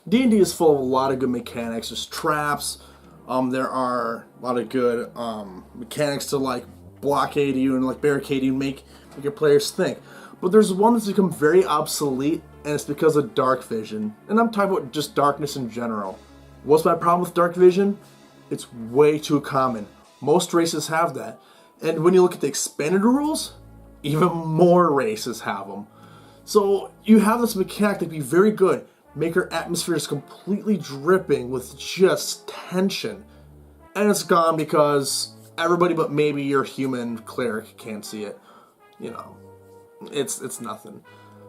D&D is full of a lot of good mechanics. There's traps. There are a lot of good mechanics to like blockade you and like barricade you and make your players think. But there's one that's become very obsolete, and it's because of dark vision. And I'm talking about just darkness in general. What's my problem with dark vision? It's way too common. Most races have that. And when you look at the expanded rules, even more races have them. So you have this mechanic that'd be very good. Make your atmospheres completely dripping with just tension. And it's gone because everybody but maybe your human cleric can't see it. You know, it's nothing.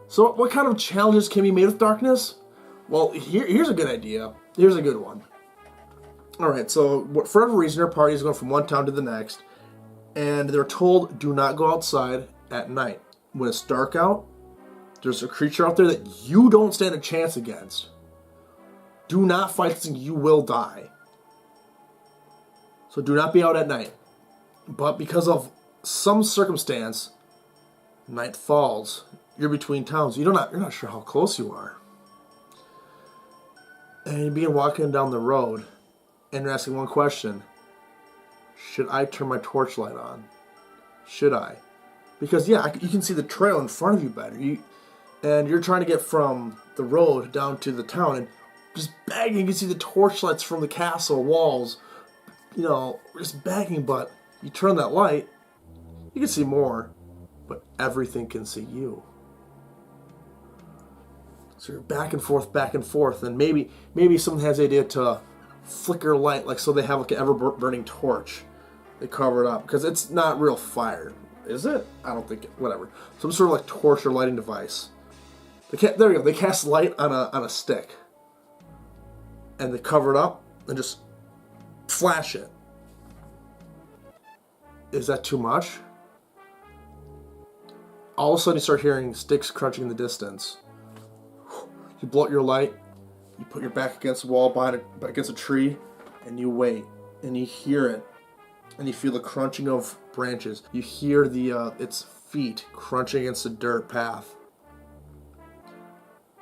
So what kind of challenges can be made with darkness? Well, here's a good idea. Here's a good one. Alright, so for whatever reason, our party is going from one town to the next, and they're told, do not go outside at night. When it's dark out, there's a creature out there that you don't stand a chance against. Do not fight this thing, you will die. So do not be out at night. But because of some circumstance, night falls. You're between towns. You're not sure how close you are. And you begin walking down the road, and you're asking one question. Should I turn my torchlight on? Should I? Because, yeah, you can see the trail in front of you better. And you're trying to get from the road down to the town, and just begging. You can see the torchlights from the castle walls, you know, just begging. But you turn that light, you can see more, but everything can see you. So you're back and forth, and maybe someone has the idea to flicker light, like so they have like an ever-burning torch. They cover it up, because it's not real fire. Is it? I don't think it. Whatever. Some sort of like torch or lighting device. There we go. They cast light on a stick. And they cover it up and just flash it. Is that too much? All of a sudden you start hearing sticks crunching in the distance. You blow out your light, you put your back against the wall, against a tree, and you wait. And you hear it. And you feel the crunching of branches. You hear its feet crunching against the dirt path.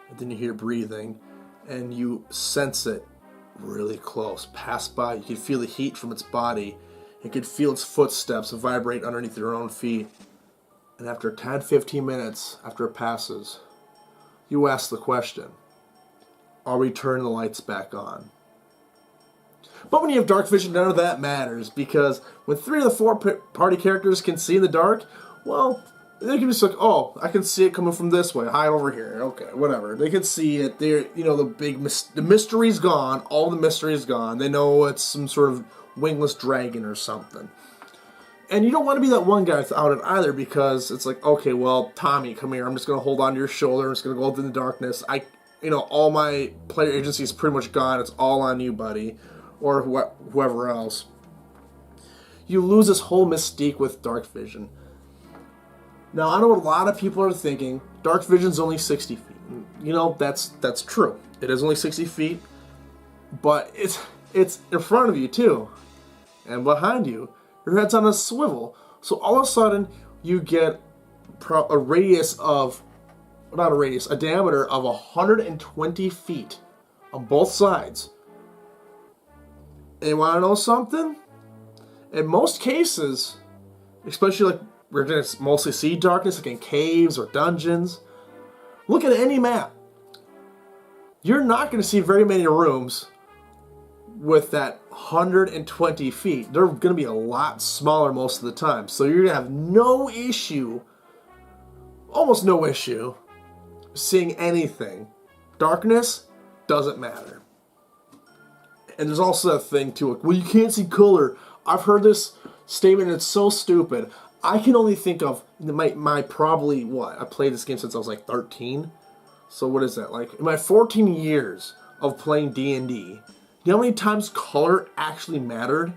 And then you hear breathing, and you sense it really close. Pass by, you can feel the heat from its body. You can feel its footsteps vibrate underneath your own feet. And after 10-15 minutes, after it passes, you ask the question, are we turning the lights back on? But when you have dark vision, none of that matters, because when 3 of the 4 party characters can see in the dark, well, they can just like, oh, I can see it coming from this way, hide over here, okay, whatever. They can see it, the mystery's gone, all the mystery is gone. They know it's some sort of wingless dragon or something. And you don't want to be that one guy without it either, because it's like, okay, well, Tommy, come here, I'm just going to hold on to your shoulder, I'm just going to go out in the darkness. All my player agency is pretty much gone, it's all on you, buddy. Or whoever else. You lose this whole mystique with dark vision. Now, I know what a lot of people are thinking. Dark vision's only 60 feet. You know, that's true. It is only 60 feet. But it's in front of you, too. And behind you. Your head's on a swivel. So all of a sudden, you get a diameter of 120 feet on both sides. And you want to know something? In most cases, especially like we're going to mostly see darkness, like in caves or dungeons, look at any map. You're not going to see very many rooms with that 120 feet. They're going to be a lot smaller most of the time. So you're going to have no issue, almost no issue, seeing anything. Darkness doesn't matter. And there's also that thing too, like, well, you can't see color. I've heard this statement and it's so stupid. I can only think of my probably, I played this game since I was like 13. So what is that? Like, in my 14 years of playing D&D, you know how many times color actually mattered?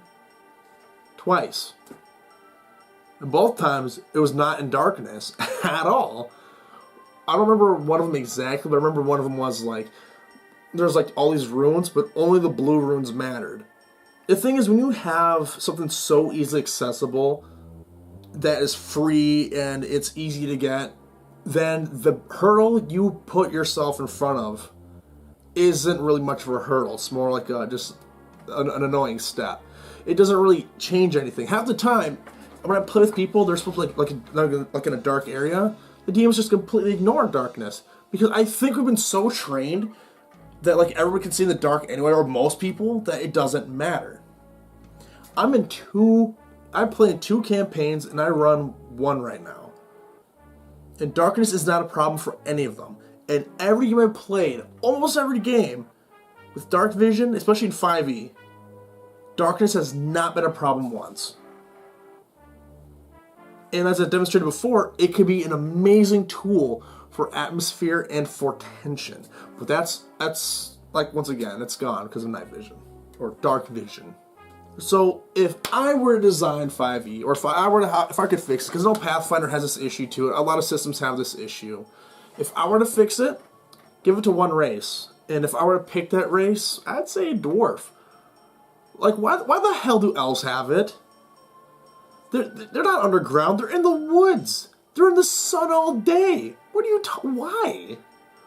Twice. And both times, it was not in darkness at all. I don't remember one of them exactly, but I remember one of them was like, there's like all these runes, but only the blue runes mattered. The thing is, when you have something so easily accessible that is free and it's easy to get, then the hurdle you put yourself in front of isn't really much of a hurdle. It's more like just an annoying step. It doesn't really change anything. Half the time, when I play with people, they're supposed to like in a dark area. The DMs just completely ignore darkness because I think we've been so trained that like everyone can see in the dark anyway, or most people, that it doesn't matter. I'm playing 2 campaigns and I run 1 right now. And darkness is not a problem for any of them. And every game I played, almost every game, with dark vision, especially in 5e, darkness has not been a problem once. And as I demonstrated before, it could be an amazing tool for atmosphere and for tension. But that's like, once again, it's gone because of night vision or dark vision. So if I were to design 5e, or if I could fix it, because no Pathfinder has this issue to it, a lot of systems have this issue. If I were to fix it, give it to one race. And if I were to pick that race, I'd say dwarf. Like, why the hell do elves have it? They're not underground. They're in the woods. They're in the sun all day. What are you why?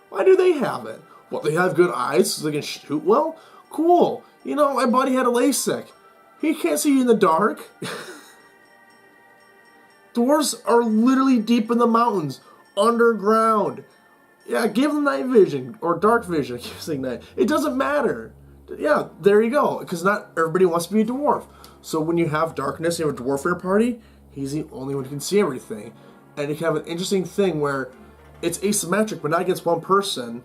Why do they have it? Well, they have good eyes so they can shoot well? Cool. You know, my buddy had a LASIK. He can't see in the dark. Dwarves are literally deep in the mountains, underground. Yeah, give them night vision or dark vision. I keep saying night. It doesn't matter. Yeah, there you go. Because not everybody wants to be a dwarf. So when you have darkness and you have a dwarf in your party, he's the only one who can see everything. And you can have an interesting thing where it's asymmetric, but not against one person,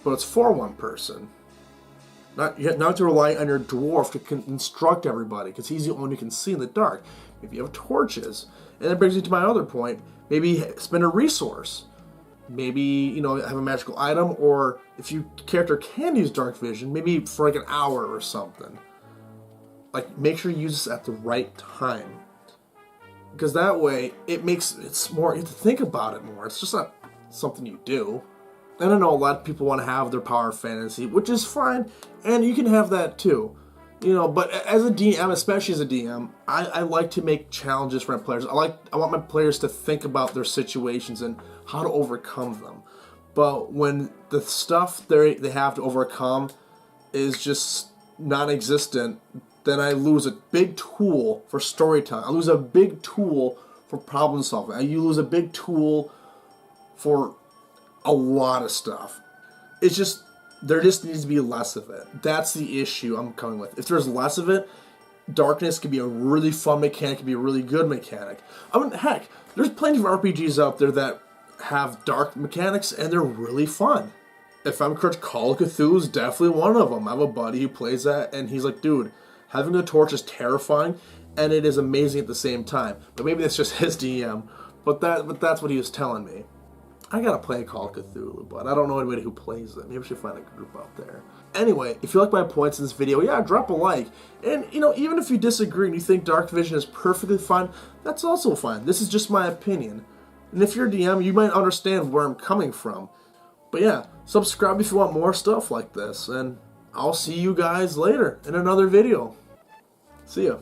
but it's for one person. You have to rely on your dwarf to instruct everybody, because he's the only one who can see in the dark. Maybe you have torches. And that brings me to my other point. Maybe spend a resource. Maybe, you know, have a magical item, or if your character can use dark vision, maybe for like an hour or something. Like, make sure you use this at the right time. Because that way, it's more, you have to think about it more. It's just not something you do. And I know a lot of people want to have their power fantasy, which is fine, and you can have that too. You know, but as a DM, especially as a DM, I like to make challenges for my players. I want my players to think about their situations and how to overcome them. But when the stuff they have to overcome is just non-existent, then I lose a big tool for storytelling. I lose a big tool for problem solving. You lose a big tool for a lot of stuff. It's just, there just needs to be less of it. That's the issue I'm coming with. If there's less of it, darkness can be a really fun mechanic, can be a really good mechanic. I mean, heck, there's plenty of RPGs out there that have dark mechanics and they're really fun. If I'm correct, Call of Cthulhu is definitely one of them. I have a buddy who plays that and he's like, dude, having the torch is terrifying and it is amazing at the same time. But maybe that's just his DM. But that's what he was telling me. I gotta play Call of Cthulhu, but I don't know anybody who plays it. Maybe I should find a group out there. Anyway, if you like my points in this video, yeah, drop a like. And, you know, even if you disagree and you think dark vision is perfectly fine, that's also fine. This is just my opinion. And if you're a DM, you might understand where I'm coming from. But yeah, subscribe if you want more stuff like this, and I'll see you guys later in another video. See ya.